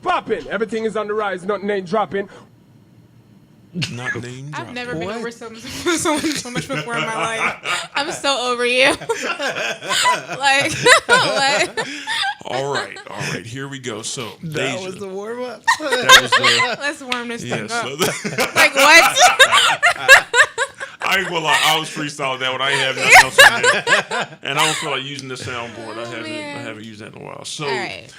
popping? Everything is on the rise, nothing ain't dropping. Not name drop. I've never been over someone so much before in my life. I'm so over you. Like, what? All right. Here we go. So That Deja. was the warm up. That was the. Let's warm this thing up. So Like, what? I ain't gonna lie, I was freestyling that one. I ain't have nothing else in there. And I don't feel like using the soundboard. I haven't used that in a while. So, All right.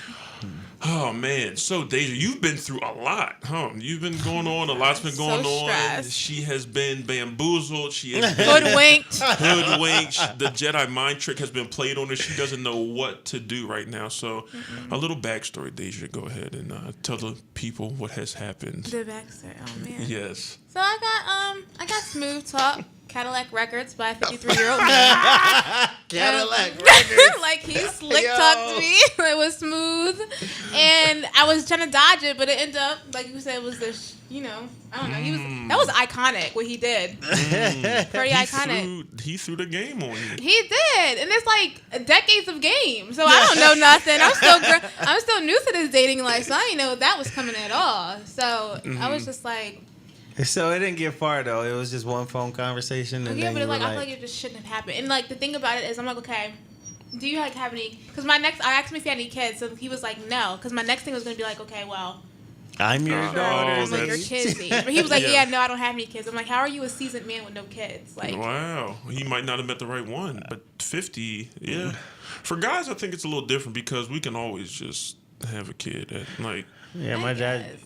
oh man. So Deja, you've been through a lot, huh? You've been going on. A lot's been going on. Stressed. She has been bamboozled. She has been Hoodwinked. hoodwinked. The Jedi mind trick has been played on her. She doesn't know what to do right now. So, a little backstory, Deja. Go ahead and tell the people what has happened. The backstory. Oh man. Yes. So I got Smooth Talk Cadillac Records by a 53-year-old man. Cadillac Records. Like he slick talked me. It was smooth, and I was trying to dodge it, but it ended up like you said, it was this. I don't know. That was iconic what he did. Pretty iconic. He threw the game on you. He did, and it's like decades of game. So I don't know nothing. I'm still new to this dating life, so I didn't know that was coming at all. So I was just like. So it didn't get far though. It was just one phone conversation, and Yeah, then but you were I feel like it just shouldn't have happened. And like the thing about it is, I'm like, okay, do you like have any? Because I asked him if he had any kids, so he was like, no. Because my next thing was gonna be like, okay, well, I'm your daughter. I'm like your kids. But he was like, yeah, no, I don't have any kids. I'm like, how are you a seasoned man with no kids? Like, wow, he might not have met the right one, but 50, yeah. For guys, I think it's a little different because we can always just have a kid at like. Yeah, my dad.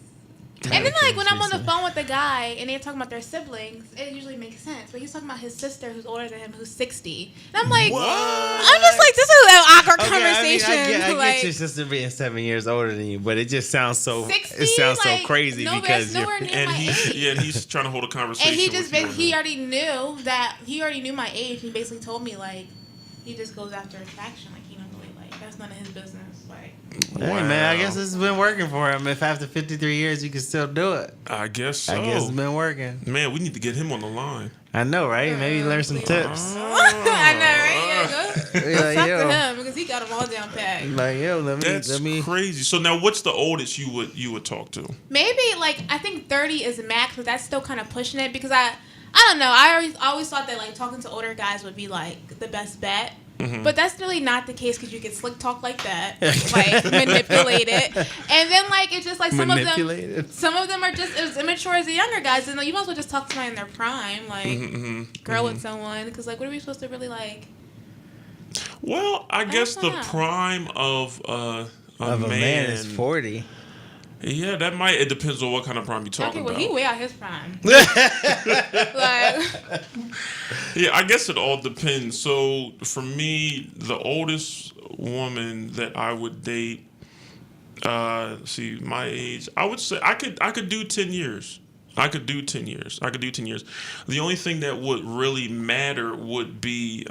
And then, like, when I'm on the phone with a guy and they're talking about their siblings, it usually makes sense. But he's talking about his sister who's older than him, who's 60. And I'm like, I'm just like, this is an awkward conversation. I like, get your sister being 7 years older than you, but it just sounds so 60, it sounds like, so crazy because nowhere near And my age. he's trying to hold a conversation. And he with already knew my age. He basically told me, like, he just goes after attraction. Like, he don't really, like, that's none of his business. Like, Hey man, I guess this has been working for him. If after 53 years you can still do it, I guess so. I guess it's been working. Man, we need to get him on the line. I know, right? Maybe learn some tips. I know, right? Yeah, go Like, talk yo. to him because he got them all down pat. Like, yo, That's let me. crazy. So now, what's the oldest you would talk to? Maybe like I think 30 is max, but that's still kind of pushing it because I don't know. I always thought that like talking to older guys would be like the best bet. Mm-hmm. But that's really not the case because you can slick talk like that, like manipulate it, and then like it's just like some of them are just as immature as the younger guys, and like, you might as well just talk to somebody in their prime, like girl with someone, because like what are we supposed to really like? Well, I guess the prime of a man is 40. Yeah, that might. It depends on what kind of prime you're talking about. He way out his prime. Yeah, I guess it all depends. So for me, the oldest woman that I would date, my age, I would say I could do 10 years. I could do 10 years. The only thing that would really matter would be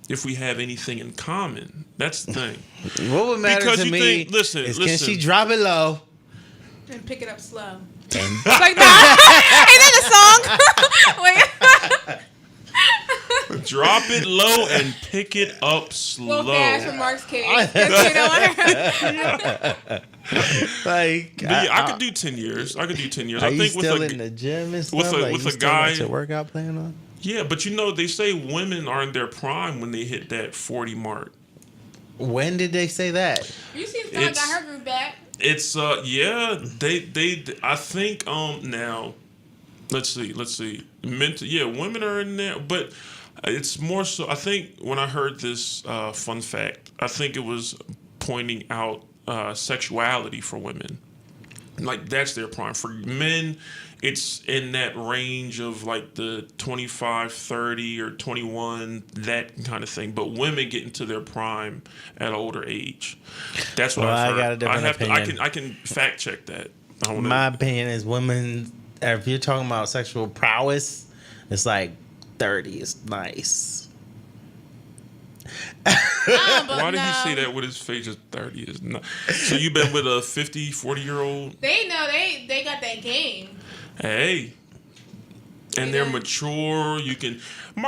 if we have anything in common. That's the thing. What would matter because to you me think, listen, can she drop it low? And pick it up slow. Like that. Ain't that a song? Drop it low and pick it up slow. Well, fast from Mark's case. I could do 10 years. I think you still in the gym and stuff? With a guy, got your workout plan on? Yeah, but they say women are in their prime when they hit that 40 mark. When did they say that? You see, someone got her group back. It's they I think now let's see women are in there, but it's more so I think when I heard this fun fact, I think it was pointing out sexuality for women, like that's their prime. For men, it's in that range of like the 25, 30 or 21, that kind of thing. But women get into their prime at an older age. That's what I've heard. I got a different opinion. I can fact check that. My opinion is women, if you're talking about sexual prowess, it's like 30 is nice. Why did he say that with his face as 30 is not? So you've been with a 50, 40-year-old? They know they got that game. Hey. and they're mature. You can,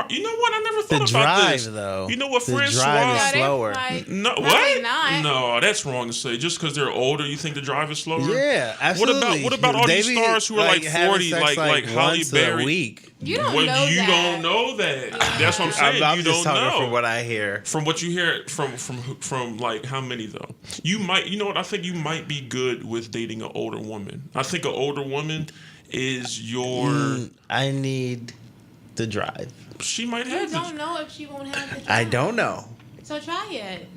you know what? I never thought The about drive, this. though. You know what, The Francois? drive is No, they're slower. like- No, Probably what? not. No, that's wrong to say. Just because they're older, you think the drive is slower? Yeah, absolutely. What about all They these be, stars who are like having 40, sex, like Halle once Berry? a week? You don't Well, know you that. don't know that. That's what I'm saying. I'm you just don't talking know. from what I hear. From what you hear from like how many though? You know what? I think you might be good with dating an older woman. I think an older woman is your. I need the drive. She might You have. don't know if she won't have the drive. I don't know. So try it.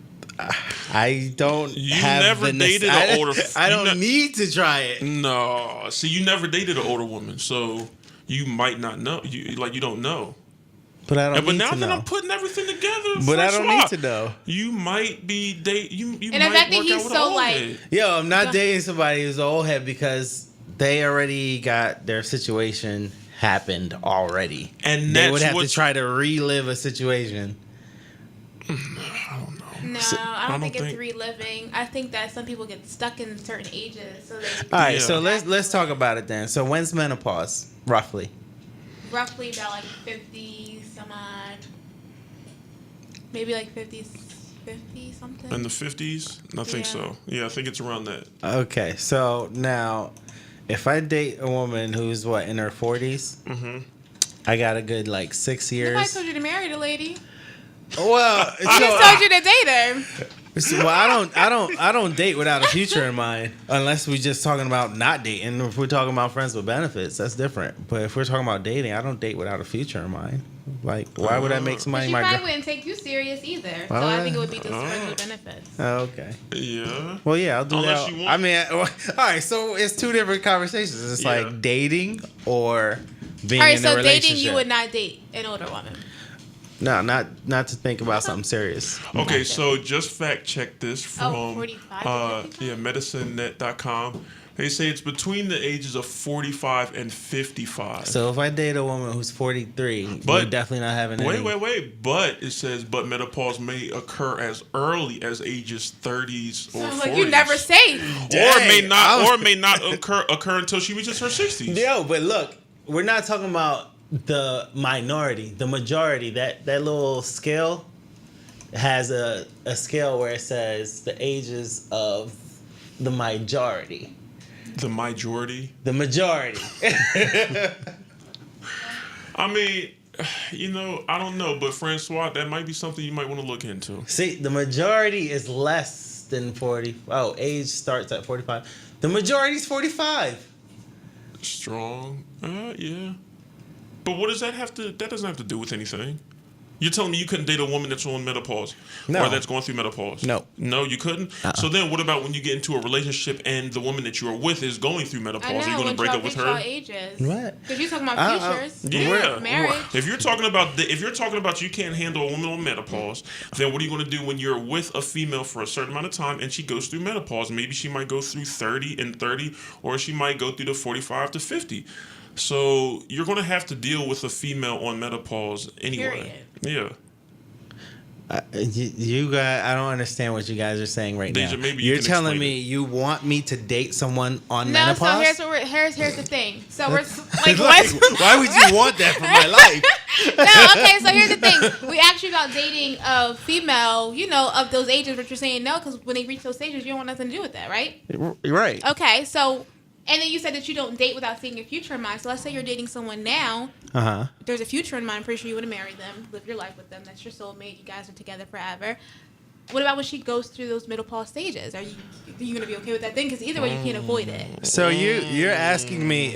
I don't. You have never the dated an older. I you don't need to try it. No, see, you never dated an older woman, so you might not know. You don't know. But I don't But need now to that know. I'm putting everything together, But I don't need Francois, to know. You might be date. You And the might fact that work he's out with so, an old like- head. Yo, I'm not dating somebody who's old head because they already got their situation happened already. And they that's would have to what- try to relive a situation. No, I don't think it's reliving. I think that some people get stuck in certain ages, so they All right, Yeah. so let's talk about it then. So when's menopause, roughly? roughly about like 50 some odd, maybe like 50 something. In the 50s? I think Yeah. so. Yeah, I think it's around that. Okay, so now, if I date a woman who's in her 40s, I got a good 6 Nobody years. told you to marry the lady. Well, I just told you to date her. I don't date without a future in mind, unless we're just talking about not dating. If we're talking about friends with benefits, that's different. But if we're talking about dating, I don't date without a future in mind. Like, why would I make But somebody she my probably girl? wouldn't take you serious either. So Well, I think it would be just friends with benefits. Oh, okay. Yeah. Well, yeah, I'll do Unless that. you want- I mean, all right. So it's two different conversations. It's Yeah. like dating or being All right, in a so relationship. dating, you would not date an older woman. No, not to think about something serious. Okay, so just fact check this from 45 to 55? medicinenet.com. They say it's between the ages of 45 and 55. So if I date a woman who's 43, But- we're definitely not having any. Wait. But it says, but menopause may occur as early as ages 30s or Sounds 40s. like you never say. Or may not occur until she reaches her 60s. Yo, but look, we're not talking about the minority, the majority. That little scale has a scale where it says the ages of the majority. The majority. The majority. I mean, I don't know, but Francois, that might be something you might want to look into. See, the majority is less than 40. Oh, age starts at 45. The majority is 45. Strong. Yeah. But what does that have to? That doesn't have to do with anything. You're telling me you couldn't date a woman that's on menopause, No. or that's going through menopause? No. No, you couldn't. So then, what about when you get into a relationship and the woman that you are with is going through menopause? I Are you know, going to when break y'all up with reach y'all her? ages. What? Because you're talking about futures. Yeah, Marriage. If you're talking about you can't handle a woman on menopause, then what are you going to do when you're with a female for a certain amount of time and she goes through menopause? Maybe she might go through 30 and 30, or she might go through the 45 to 50. So you're going to have to deal with a female on menopause anyway. Yeah. You guys, I don't understand what you guys are saying right Deja, now. maybe you You're can telling explain me you want me to date someone on No, menopause? so here's the thing. So we're like, Like, what? why would you want that for my life? No, okay, so here's the thing. We asked you about dating a female, of those ages, but you're saying no, because when they reach those stages, you don't want nothing to do with that, right? You're right. Okay, so, and then you said that you don't date without seeing your future in mind. So let's say you're dating someone now. Uh-huh. There's a future in mind. I'm pretty sure you want to marry them, live your life with them. That's your soulmate. You guys are together forever. What about when she goes through those menopause stages? Are you going to be okay with that thing? Because either way, you can't avoid it. So you're asking me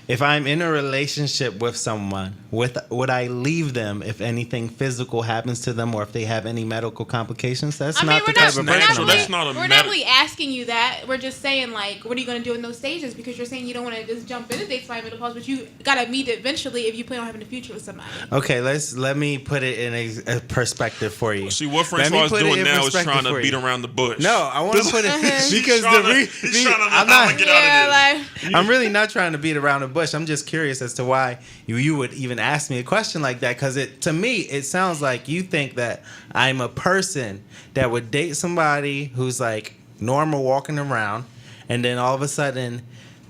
if I'm in a relationship with someone, would I leave them if anything physical happens to them or if they have any medical complications? That's not the type of we're person not I'm really, That's not a we're not really asking you that. We're just saying, like, what are you going to do in those stages? Because you're saying you don't want to just jump into date somebody menopause, but you got to meet it eventually if you plan on having a future with somebody. Okay, let me put it in a perspective for you. See, what Let me Francois is put it doing in now is perspective trying to for beat you. around the bush. No, I want to put it because he's trying to I'm know how not. to get out of this. like, I'm really not trying to beat around the bush. I'm just curious as to why you would even ask me a question like that. Because to me, it sounds like you think that I'm a person that would date somebody who's like normal walking around, and then all of a sudden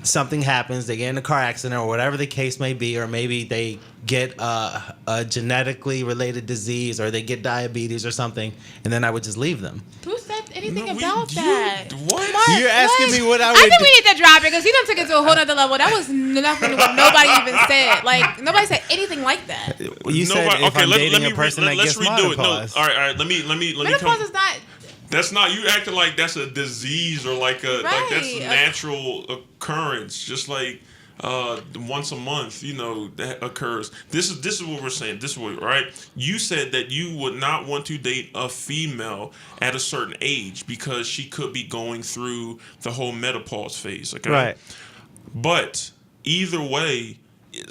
something happens, they get in a car accident or whatever the case may be, or maybe they get a genetically related disease or they get diabetes or something, and then I would just leave them. Who said anything No, about that? What? You're asking me what I would I think do. we need to drop it because he done took it to a whole other level. That was nothing what nobody even said. Like, nobody said anything like that. You said if I'm dating a person that let's gets redo it. No, menopause. all right. Let me Menopause come. is not. That's not you acting like that's a disease or like a like that's a Right. natural occurrence, just like once a month, that occurs. This is what we're saying. This is what right. You said that you would not want to date a female at a certain age because she could be going through the whole menopause phase. Okay, Right. But either way,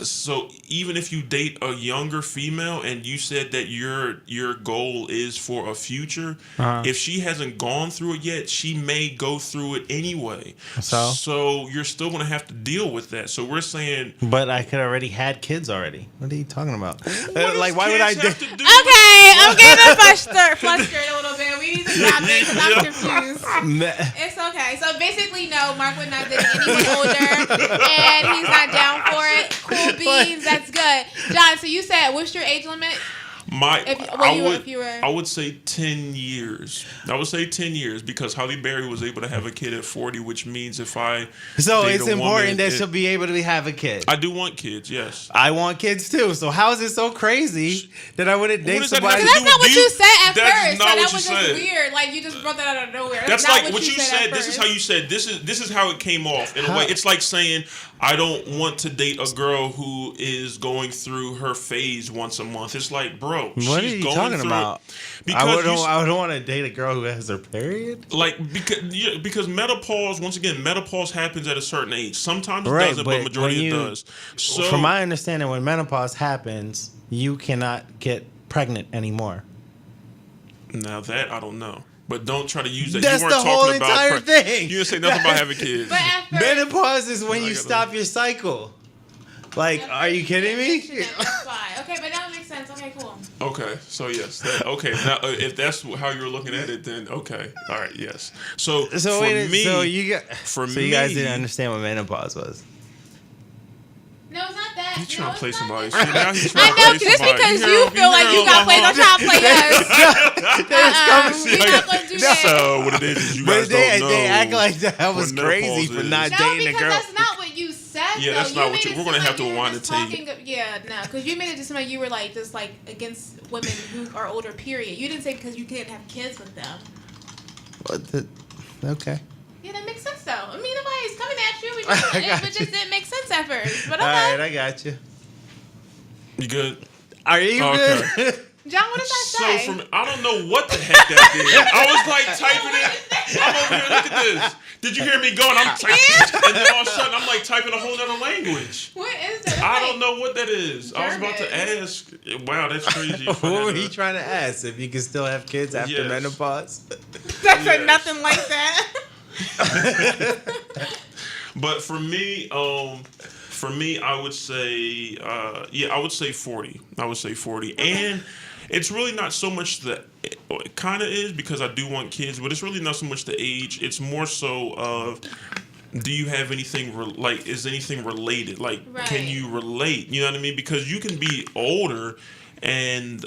so even if you date a younger female and you said that your goal is for a future, if she hasn't gone through it yet, she may go through it anyway. So you're still going to have to deal with that. So we're saying, But I could already had kids already. What are you talking about? Like, why would I date? Okay, I'm getting flustered a little bit. We need to stop it because I'm confused. It's okay. So basically, no, Mark would not date anyone older, and he's not down for it. Cool beans, that's good. John, so you said, what's your age limit? I would say 10 years. I would say 10 years because Holly Berry was able to have a kid at 40, which means if I So date it's a important woman, that she'll be able to have a kid. I do want kids, yes. I want kids too. So how is it so crazy that I wouldn't date does that somebody? have to That's not what you said at That's first. not So what that you was said. just weird. Like, you just brought that out of nowhere. That's not like what you said. This is how you said. This is how it came off in a way. It's like saying I don't want to date a girl who is going through her phase once a month. It's like, bro, What she's are you going talking through about? it. Because I don't want to date a girl who has her period. like because menopause, once again, menopause happens at a certain age. Sometimes it Right, doesn't, but majority it does. So from my understanding, when menopause happens, you cannot get pregnant anymore. now that I don't know. But don't try to use that. That's You weren't the whole talking about entire thing. You didn't say nothing about having kids. But at first, Menopause is when I you gotta- stop your cycle. Like, are you kidding me? That's why. Okay, but that makes sense. Okay, cool. Okay, so yes. Okay, now if that's how you're looking at it, then okay. All right, yes. So for wait, me, so you guys me- didn't understand what menopause was. No, it's not that. He's trying No, to play it's not somebody. that. See, now he's I trying to know, play just somebody. because hear you him? feel like hear you him? got played, don't try to play us. We're not going to do that. So what it is you guys But they, don't know. they act like that was what crazy menopause for is. not No, dating a because girl. that's not what you said. Yeah, though. that's not what made you- it we're gonna seem have to like you were rewind just the tape. talking- Yeah, no, because you made it just seem like you were like just like against women who are older. Period. You didn't say because you can't have kids with them. Okay. Yeah, that makes sense though. I mean, nobody's coming at you. We just, I got it just didn't make sense at first. But All okay. right, I got you. You good? Are you Okay. good? John, what did I So say? from I don't know what the heck that did. I was like typing it. I'm over here. Look at this. Did you hear me going? I'm typing, and then all of a sudden I'm like typing a whole other language. What is that? I don't know what that is. I was about to German. ask. Wow, that's crazy. What were you trying to ask? If you can still have kids after Yes. menopause? That's Yes. nothing like that. But for me, I would say, I would say 40. I would say 40, and it's really not so much it kind of is because I do want kids, but it's really not so much the age. It's more so of, do you have anything is anything related? Like, can Right. you relate? You know what I mean? Because you can be older and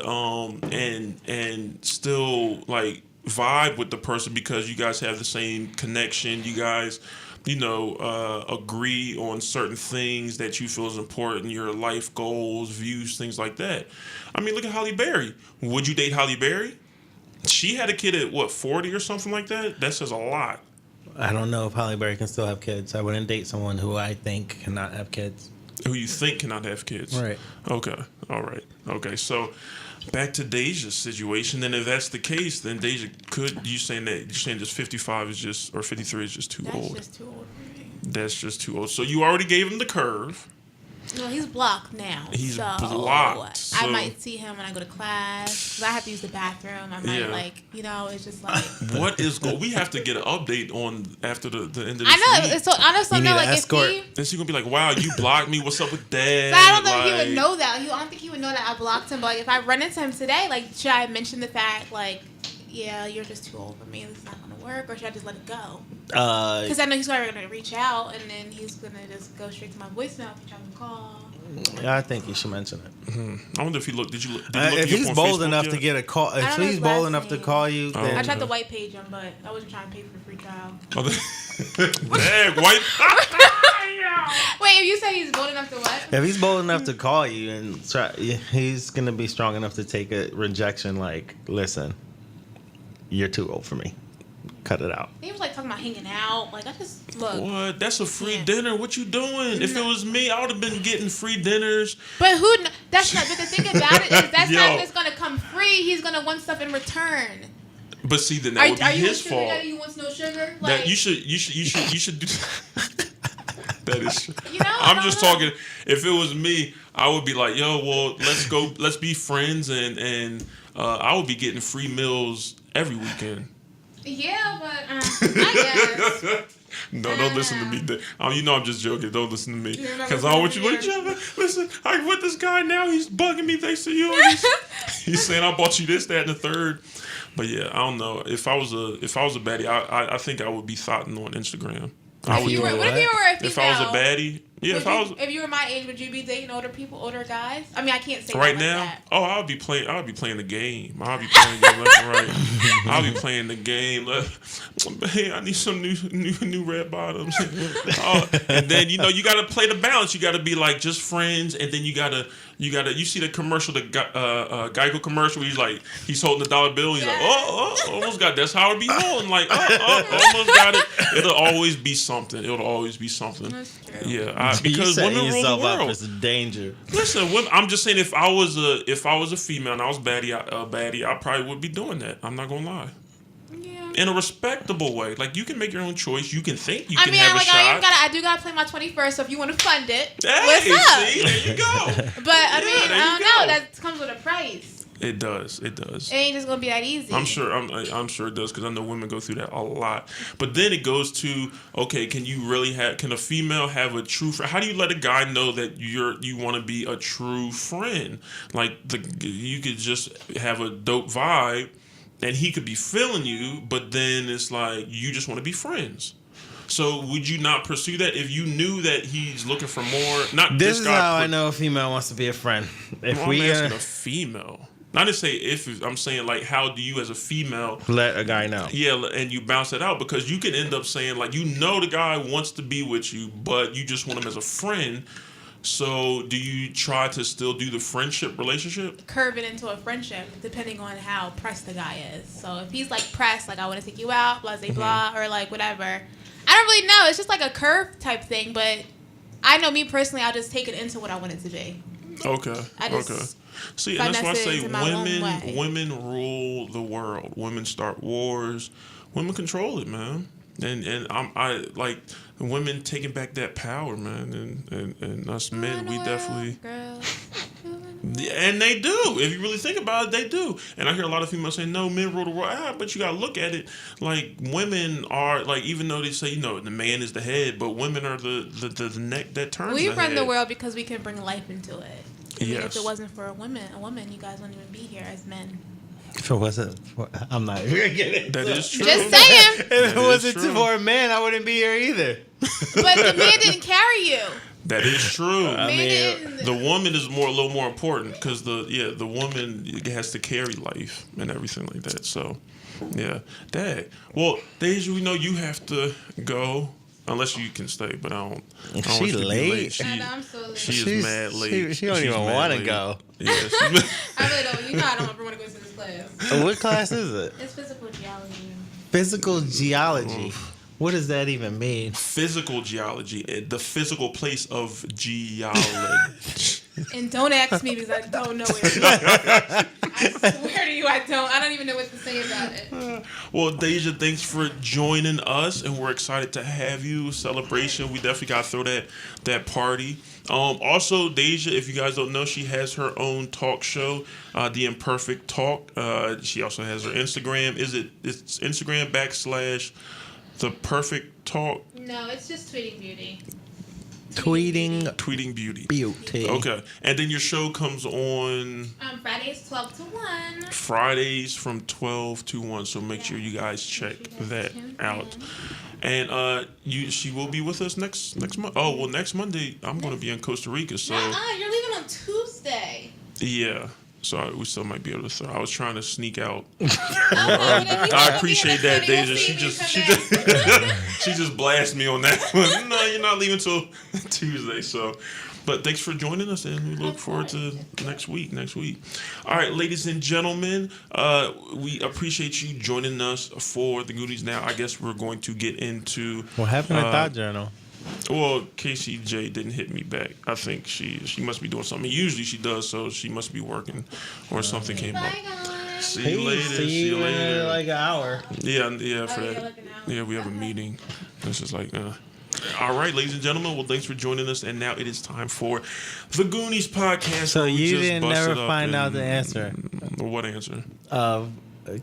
still like vibe with the person because you guys have the same connection. You guys, agree on certain things that you feel is important, your life goals, views, things like that. I mean, look at Holly Berry. Would you date Holly Berry? She had a kid at 40 or something like that? That says a lot. I don't know if Holly Berry can still have kids. I wouldn't date someone who I think cannot have kids. Who you think cannot have kids. Right. Okay. All right. Okay. So back to Deja's situation. Then if that's the case, then Deja you're saying just 55 is just, or 53 is just too old. That's just too old for me. That's just too old. So you already gave him the curve. No, he's blocked now. He's so blocked, so- I might see him when I go to class. 'Cause I have to use the bathroom. I might it's just like. What is we have to get an update on after the end of this I know. week. So honestly, You no, need like an if escort. he. Then she's gonna be like, "Wow, you blocked me. What's up with that?" So I don't know if he Like, would know that. I don't think he would know that I blocked him. But like, if I run into him today, like, should I mention the fact, like, yeah, you're just too old for me. This is not gonna work, or should I just let it go? Because I know he's probably gonna reach out, and then he's gonna just go straight to my voicemail if you try to call. I think you should mention it. I wonder if he looked. Did you look? If he's on bold Facebook enough yet? to get a call, I if don't know he's his bold last enough to name. call you, then I tried to white page him, but I wasn't trying to pay for the free trial. Oh, dang, white. Wait, if you say he's bold enough to what? if he's bold enough to call you and try, he's gonna be strong enough to take a rejection. Like, listen, you're too old for me. Cut it out. He was like talking about hanging out. Like I just look. What? That's a free Yeah. dinner. What you doing? If it was me, I would have been getting free dinners. But who? That's not. But the thing about it is that's Yo. not just gonna come free. He's gonna want stuff in return. But see, then that would be Are you a his sugar fault. daddy who wants no sugar? Like, That you should do. That is. You know, I I'm don't just know. talking. If it was me, I would be like, yo, well, let's go. Let's be friends, and I would be getting free meals every weekend. Yeah, but I guess. No, don't listen to me. You know I'm just joking. Don't listen to me. You're not Because I want you listening like, to me. yeah, listen, I'm with this guy now. He's bugging me thanks to you. He's saying I bought you this, that, and the third. But yeah, I don't know. If I was a baddie, I think I would be thotting on Instagram. I would What do if you it. were a female? If I was a baddie, yeah. If you were my age, would you be dating older people, older guys? I mean, I can't say Right that now, like that. I'll be playing the game. I'll be playing the game left and right. I'll be playing the game. Hey, I need some new red bottoms. And then you gotta play the balance. You gotta be like just friends, and then you see the commercial, the Geico commercial. Where he's holding the dollar bill. And he's like, almost got. That's how it be rolling. Like, almost got it. It'll always be something. That's true. Yeah, You because setting women rule the yourself up world. as a danger. Listen, I'm just saying, if I was a female and I was baddie, I probably would be doing that. I'm not gonna lie. Yeah. In a respectable way, like you can make your own choice. You can think you I can mean, have a shot. I do gotta play my 21st. So if you want to fund it, Hey, what's up? see, there you go. But I mean, there I you don't know. go. That comes with a price. It does. It ain't just gonna be that easy. I'm sure it does because I know women go through that a lot. But then it goes to, okay, can a female have a true friend? How do you let a guy know that you want to be a true friend? Like you could just have a dope vibe, and he could be feeling you, but then it's like you just want to be friends. So would you not pursue that if you knew that he's looking for more? Not This is how I know a female wants to be a friend. If I'm we asking a female. Not to say if, I'm saying like how do you as a female let a guy know. Yeah, and you bounce it out because you can end up saying like the guy wants to be with you, but you just want him as a friend. So do you try to still do the friendship relationship? Curve it into a friendship depending on how pressed the guy is. So if he's like pressed, like I want to take you out, blah blah blah, or like whatever. I don't really know. It's just like a curve type thing, but I know me personally, I'll just take it into what I want it to be. Okay. I just Okay. See, and that's why I finesse it say into my own way. women rule the world. Women start wars. Women control it, man. And I like women taking back that power, man. And us men, we definitely. Yeah, and they do. If you really think about it, they do. And I hear a lot of females say, "No, men rule the world." But you gotta look at it like women are like, even though they say the man is the head, but women are the neck that turns. We the run the head. world because we can bring life into it. I mean, Yes. if it wasn't for a woman, you guys wouldn't even be here as men. If it wasn't, I'm not even gonna get it. That is true. Just saying. If That it wasn't is true. for a man, I wouldn't be here either. But the man didn't carry you. That is true. The woman is a little more important because the woman has to carry life and everything like that. So, yeah, Dad. Well, Deja, we know you have to go unless you can stay, but I don't. She want you to be late. I know, I'm so late. She is mad late. She don't She's even mad want to late. go. Yeah. I really don't. You know I don't ever want to go to this class. What class is it? It's physical geology. Physical geology. What does that even mean? Physical geology, the physical place of geology. And don't ask me because I don't know it. I swear to you, I don't. I don't even know what to say about it. Well, Deja, thanks for joining us, and we're excited to have you. Celebration. We definitely got to throw that party. Also, Deja, if you guys don't know, she has her own talk show, The Imperfect Talk. She also has her Instagram. It's Instagram / The Perfect Talk? No, it's just tweeting beauty. Tweeting beauty. Okay. And then your show comes on Fridays 12 to 1. Fridays from 12 to 1. So make sure you guys check that out. And she will be with us next month. Oh well, next Monday I'm going to be in Costa Rica. So you're leaving on Tuesday. yeah. So we still might be able to throw. I was trying to sneak out. I appreciate that, Deja. She just blasted me on that one. No, you're not leaving till Tuesday. So, but thanks for joining us, and we look forward to next week. All right, ladies and gentlemen, we appreciate you joining us for the Goodies. Now, I guess we're going to get into What happened to Thought Journal? Well, KCJ didn't hit me back. I think she must be doing something. Usually she does, so she must be working or something came up. See you later. See you later. Like an hour. Yeah, for that. like an hour. Yeah, we have a meeting. This is like, All right, ladies and gentlemen. Well, thanks for joining us, and now it is time for the Goonies podcast. So where we you just didn't busted never up find out and- the answer What answer? of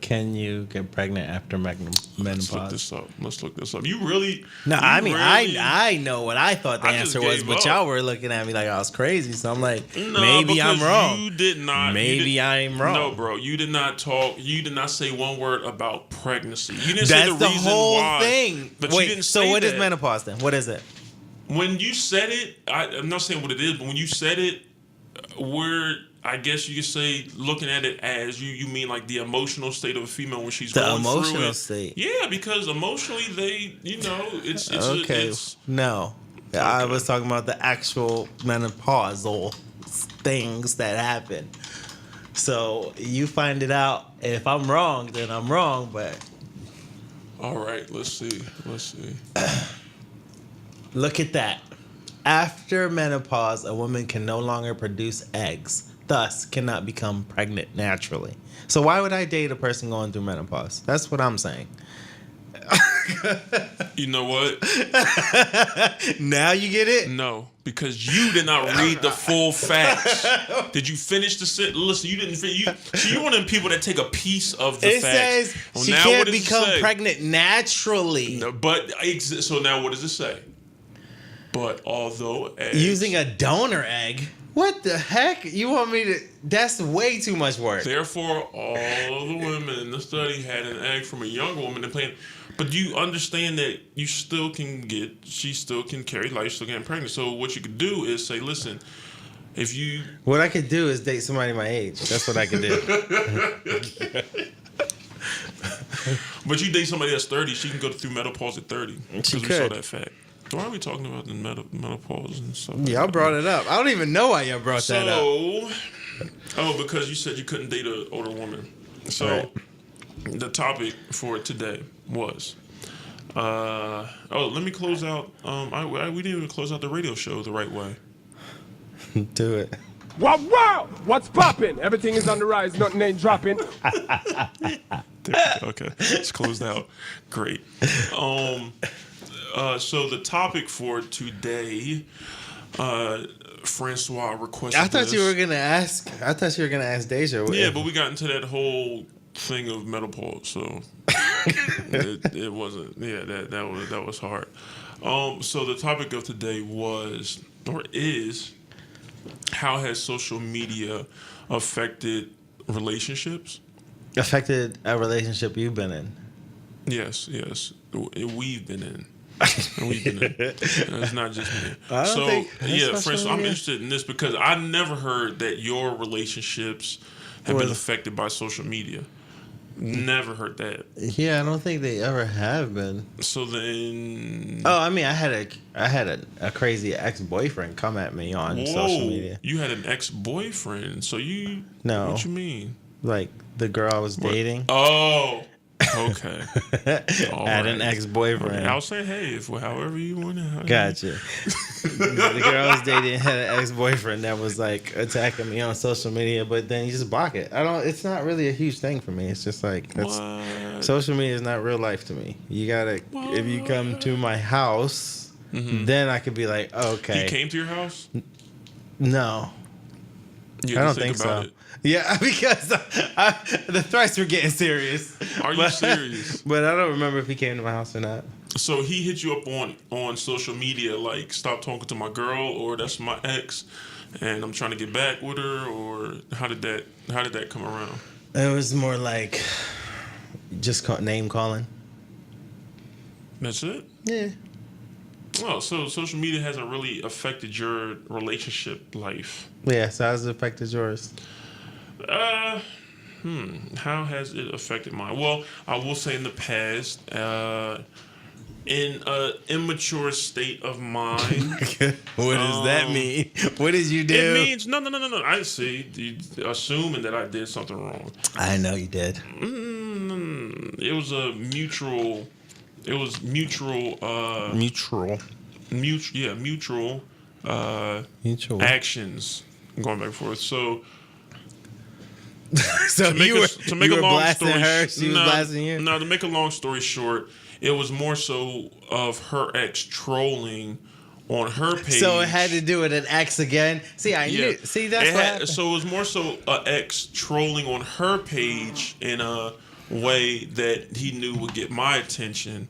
can you get pregnant after Let's look menopause? this up. You really? No, you I mean really- I know what I thought the I just answer was, gave but up. y'all were looking at me like I was crazy. So I'm like, No, maybe I'm because wrong. You did not. Maybe I'm wrong. No, bro. You did not talk. You did not say one word about pregnancy. You didn't say That's the the reason whole why. thing. But you Wait, didn't so say what is that. menopause then? What is it? When you said it, I'm not saying what it is, but when you said it, I guess you could say, looking at it as you mean like the emotional state of a female when she's The going through emotional it. state. Yeah, because emotionally it's Okay. No. I Okay. was talking about the actual menopausal things that happen. So you find it out. If I'm wrong, then I'm wrong. But all right. Let's see. look at that. After menopause, a woman can no longer produce eggs, thus cannot become pregnant naturally. So why would I date a person going through menopause? That's what I'm saying. You know what? Now you get it? No, because you did not read the full facts. Did you finish the sentence? Listen, you didn't. You one of them people that take a piece of the It facts. says Well, she now can't what does it become say? pregnant naturally. No, but so now what does it say? But although eggs, Using a donor egg? What the heck? You want me to? That's way too much work. therefore all of the women in the study had an egg from a young woman and playing. But you understand that she still can carry life, still get pregnant. So what you could do is say, listen, if you What I could do is date somebody my age. That's what I could do. But you date somebody that's 30, she can go through menopause at 30. She Because we saw could. that fact. Why are we talking about the menopause and stuff? Y'all brought it up. I don't even know why y'all brought that up. Because you said you couldn't date an older woman. So Right. the topic for today was. Let me close out. We didn't even close out the radio show the right way. Do it. Wow! What's poppin'? Everything is on the rise, nothing ain't dropping. Okay, it's closed out. Great. So the topic for today, Francois requested. I thought this. you were gonna ask. I thought you were gonna ask Deja. Yeah, but we got into that whole thing of menopause, so it wasn't. Yeah, that was hard. So the topic of today is how has social media affected relationships? affected a relationship you've been in. Yes, we've been in. It's not just me. I don't think that's Francis, social I'm media. interested in this because I never heard that your relationships have been affected by social media. Never heard that. Yeah, I don't think they ever have been. So then, Oh, I mean, I had a crazy ex-boyfriend come at me on social media. You had an ex-boyfriend. So you No. What you mean? Like the girl I was dating Oh, okay. had an ex-boyfriend. I was saying, hey, however you want to. Gotcha. The girl I was dating had an ex-boyfriend that was like attacking me on social media, but then you just block it. It's not really a huge thing for me. It's just like social media is not real life to me. You gotta if you come to my house, then I could be like, okay. He came to your house? No. You I had don't to think about so. it. Yeah, because the threats were getting serious. Are you serious? But I don't remember if he came to my house or not. So he hit you up on social media, like, stop talking to my girl, or that's my ex, and I'm trying to get back with her, or how did that come around? It was more like just name calling. That's it. Yeah. Oh, so social media hasn't really affected your relationship life. Yeah. So how's it affected yours? How has it affected mine? Well, I will say in the past, in an immature state of mind. What does that mean? What did you do? It means no. I see. You assuming that I did something wrong. I know you did. It was a mutual. It was mutual. Mutual. Mutual. Mutual. Actions going back and forth. So. So To make you were a long blasting story her. She was blasting you. No, to make a long story short, it was more so of her ex trolling on her page. So it had to do with an ex again. See, I knew. See, that's what happened. So it was more so an ex trolling on her page in a way that he knew would get my attention.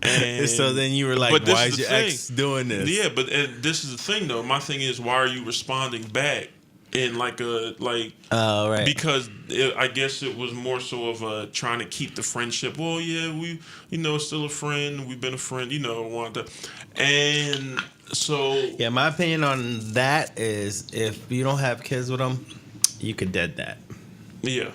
And, so then you were like, but this why is is the your thing. ex doing this? Yeah, but this is the thing though. My thing is, why are you responding back in Oh, right. because I guess it was more so of trying to keep the friendship. Well, yeah, we, still a friend. We've been a friend, wanted to. And so. Yeah, my opinion on that is if you don't have kids with them, you could dead that. Yeah.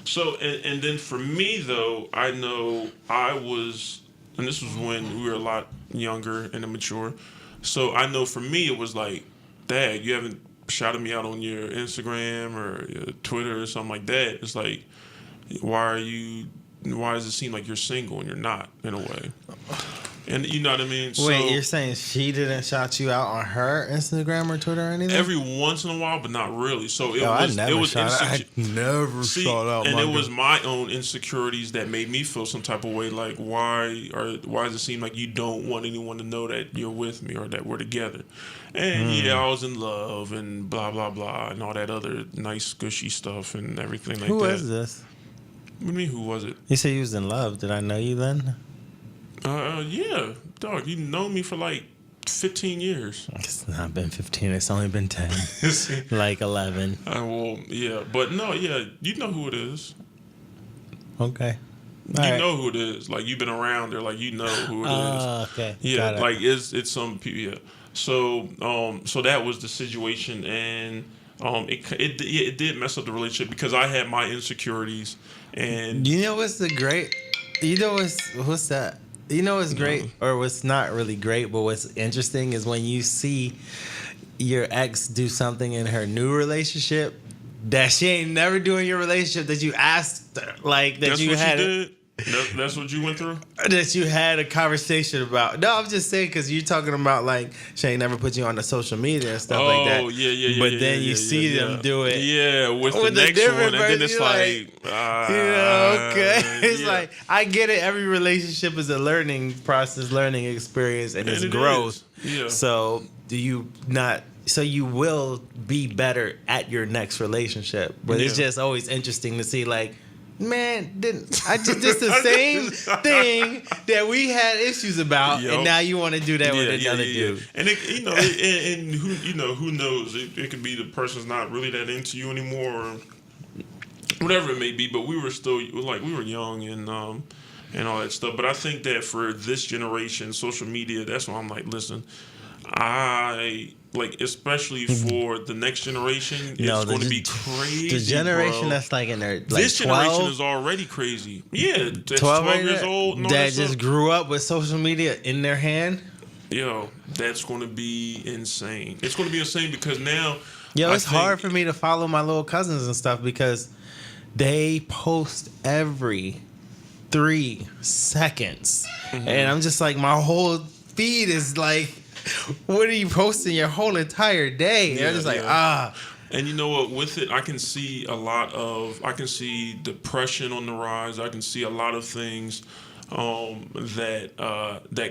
So, and then for me, though, I know I was, and this was when we were a lot younger and immature. So I know for me, it was like, Dad, you haven't shouted me out on your Instagram or your Twitter or something like that. It's like, why does it seem like you're single and you're not, in a way? And you know what I mean? Wait, so, you're saying she didn't shout you out on her Instagram or Twitter or anything? every once in a while, but not really. So it I was never shout out. I never See, shout out. and my it girl. was my own insecurities that made me feel some type of way. Like, why does it seem like you don't want anyone to know that you're with me or that we're together? And yeah, I was in love and blah blah blah and all that other nice gushy stuff and everything like Who that. was this? What do you mean? Who was it? You said you was in love. Did I know you then? Yeah, dog. You know me for like 15 years. It's not been 15. It's only been 10. Like 11. Well, yeah, but no, yeah, you know who it is. Okay. You All right. know who it is. Like, you've been around there. Like, you know who it is. Okay. Yeah, Got it. like it's some people. Yeah. So that was the situation, and it did mess up the relationship because I had my insecurities, and You know what's what's that? You know what's great, or what's not really great, but what's interesting is when you see your ex do something in her new relationship that she ain't never do in your relationship that you asked, like that that's you what had. you did. That's what you went through. That you had a conversation about. No, I'm just saying because you're talking about like she ain't never put you on the social media and stuff like that. Oh yeah. But then you see them do it. Yeah, with the With a next different one, and then person, it's you're okay. It's yeah. like I get it. Every relationship is a learning process, learning experience, and it's And it growth. is. Yeah. So do you not? So you will be better at your next relationship. But it's Yeah. just always interesting to see like. Man, I just did the same thing that we had issues about, Yup. and now you want to do that with another dude. And it, and who knows? It could be the person's not really that into you anymore, or whatever it may be. But we were still we were young and all that stuff. But I think that for this generation, social media, that's why I'm like, listen, especially for the next generation, it's going to be crazy. The generation bro. that's like in their like This generation 12, is already crazy. Yeah, that's 12 12 years old. And all that that just stuff. grew up with social media in their hand. Yo, that's going to be insane. It's going to be insane because now. It's hard for me to follow my little cousins and stuff because they post every 3 seconds. Mm-hmm. And I'm just like, my whole feed is like, what are you posting your whole entire day? And I'm just like, And you know what? With it, I can see depression on the rise. I can see a lot of things that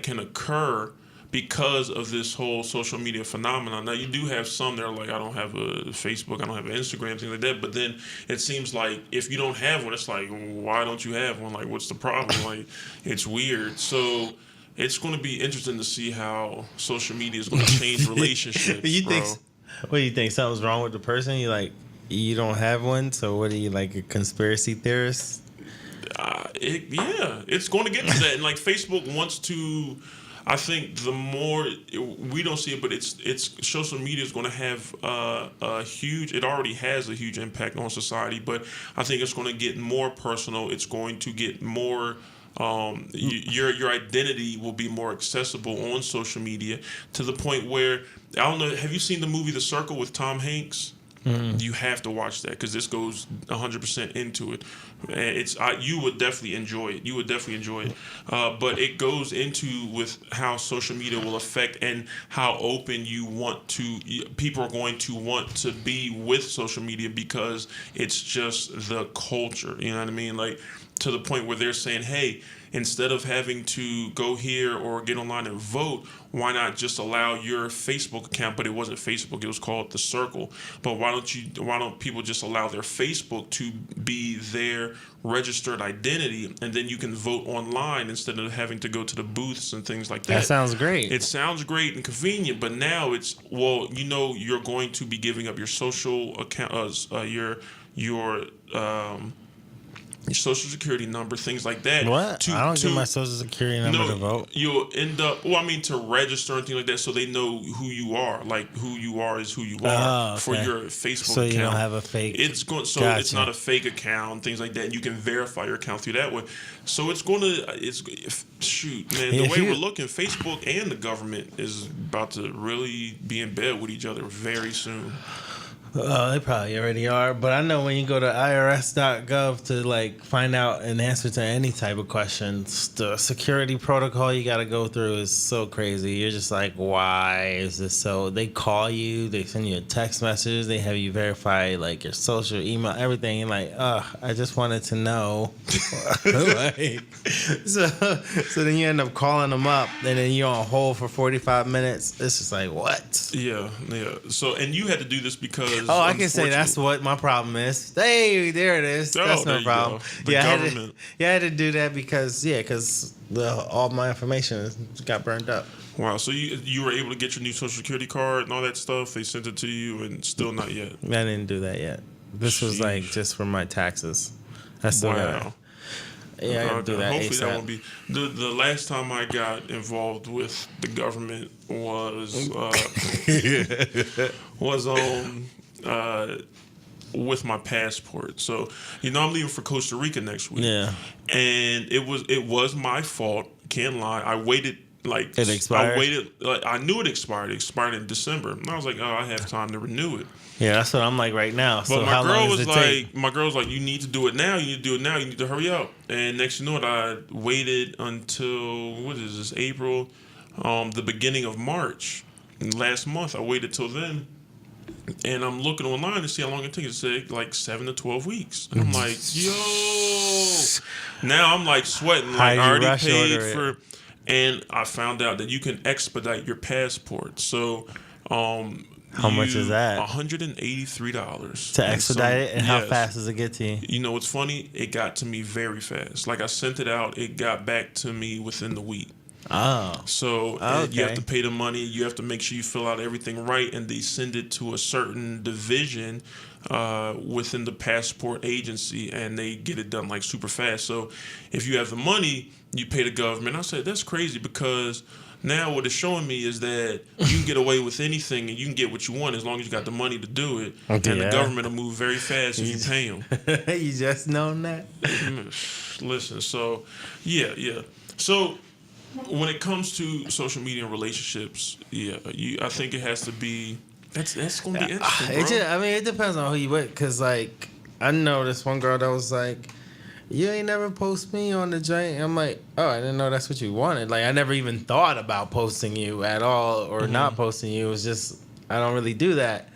can occur because of this whole social media phenomenon. Now, you do have some that are like, I don't have a Facebook, I don't have an Instagram, things like that. But then it seems like if you don't have one, it's like, why don't you have one? Like, what's the problem? Like, it's weird. So it's going to be interesting to see how social media is going to change relationships. What do you think? Something's wrong with the person? You don't have one? So what are you, like a conspiracy theorist? It's going to get to that, and like Facebook wants to. I think the more we don't see it, but it's social media is going to have a huge. It already has a huge impact on society, but I think it's going to get more personal. It's going to get more. Your identity will be more accessible on social media to the point where I don't know. Have you seen the movie The Circle with Tom Hanks? You have to watch that because this goes 100% into it. And you would definitely enjoy it. You would definitely enjoy it. But it goes into with how social media will affect and how open people are going to want to be with social media because it's just the culture. You know what I mean? Like to the point where they're saying, hey, instead of having to go here or get online and vote, why not just allow your Facebook account? But it wasn't Facebook; it was called The Circle. But why don't people just allow their Facebook to be their registered identity, and then you can vote online instead of having to go to the booths and things like that. That sounds great. It sounds great and convenient, but now it's you're going to be giving up your social account, your social security number, things like that. What? I don't give my social security number to vote. You'll end up, to register and things like that, so they know who you are. Like who you are is who you are for your Facebook account. So you don't have a fake. It's not a fake account, things like that. And you can verify your account through that way. So the way we're looking, Facebook and the government is about to really be in bed with each other very soon. Oh, they probably already are. But I know when you go to irs.gov to find out an answer to any type of questions, the security protocol you got to go through is so crazy. You're just like, why is this so? They call you, they send you a text message, they have you verify your social email, everything. You're like, I just wanted to know. So then you end up calling them up, and then you're on hold for 45 minutes. It's just like, what? Yeah. So, and you had to do this because. Oh, I can say that's what my problem is. Hey, there it is. That's no problem. The government. I had to do that because all my information got burned up. Wow. So you were able to get your new social security card and all that stuff. They sent it to you, and still not yet. I didn't do that yet. This was just for my taxes. I still got. Yeah, I gotta do that. Hopefully ASAP. that won't be the last time I got involved with the government was with my passport. So I'm leaving for Costa Rica next week. Yeah, and it was my fault. Can't lie. I waited. It expired. I waited. I knew it expired. It expired in December. And I was like, I have time to renew it. Yeah, that's what I'm like right now. But so how long does it take? My girl was like, you need to do it now. You need to do it now. You need to hurry up. And next you know it, I waited until April, the beginning of March, last month. I waited till then, and I'm looking online to see how long it takes. It said 7 to 12 weeks. And I'm like, yo. Now I'm sweating. I already paid for. And I found out that you can expedite your passport. So, how much is that? $183 to expedite it, and how fast does it get to you? You know what's funny? It got to me very fast. I sent it out, it got back to me within the week. Oh. So you have to pay the money. You have to make sure you fill out everything right, and they send it to a certain division within the passport agency, and they get it done super fast. So if you have the money, you pay the government. I said that's crazy because now what it's showing me is that you can get away with anything and you can get what you want as long as you got the money to do it. Okay, and the government will move very fast if you pay them. You just known that? Listen, so yeah. So when it comes to social media and relationships, I think it has to be. That's gonna be interesting, bro. It depends on who you with, cause I know this one girl that was like, you ain't never post me on the joint. I'm like, oh, I didn't know that's what you wanted. I never even thought about posting you at all or not posting you. It was just, I don't really do that.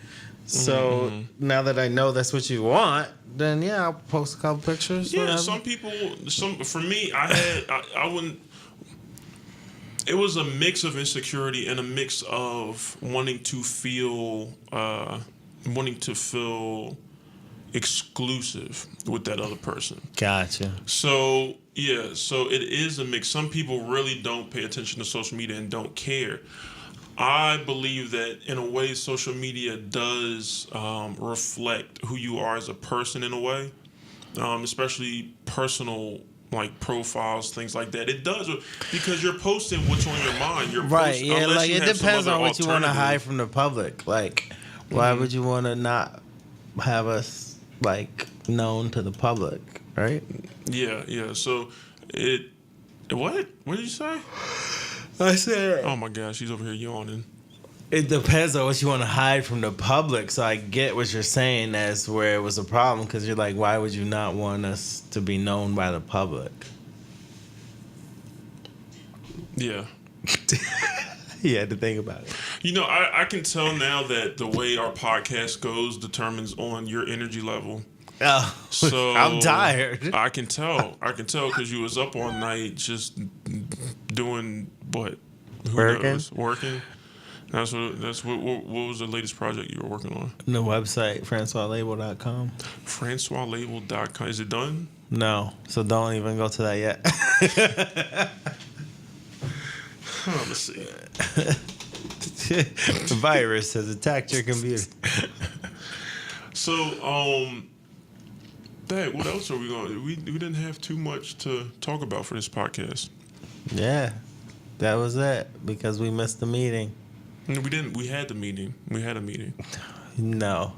So now that I know that's what you want, then I'll post a couple pictures. Yeah, whatever. some people, for me, I wouldn't. It was a mix of insecurity and a mix of wanting to feel exclusive with that other person. Gotcha. So it is a mix. Some people really don't pay attention to social media and don't care. I believe that in a way, social media does reflect who you are as a person in a way, especially personal like profiles, things like that. It does because you're posting what's on your mind. You're Right, posting, yeah, unless like you it have some depends other on what you want to alternative. hide from the public. Like, why would you want to not have us like known to the public, right? Yeah. So what? What did you say? I said Oh my gosh, she's over here yawning. it depends on what you want to hide from the public. So I get what you're saying as where it was a problem because you're like, why would you not want us to be known by the public? Yeah. You had to think about it. You know, I can tell now that the way our podcast goes determines on your energy level. Oh, So I'm tired. I can tell because you was up all night just doing what? Who Working? knows? Working. What was the latest project you were working on? The website, FrancoisLabel.com. FrancoisLabel.com. Is it done? No, so don't even go to that yet. Let's see. The virus has attacked your computer. So, Dad, what else are we going? We didn't have too much to talk about for this podcast. Yeah, that was it because we missed the meeting. No, we didn't. We had the meeting. We had a meeting. No,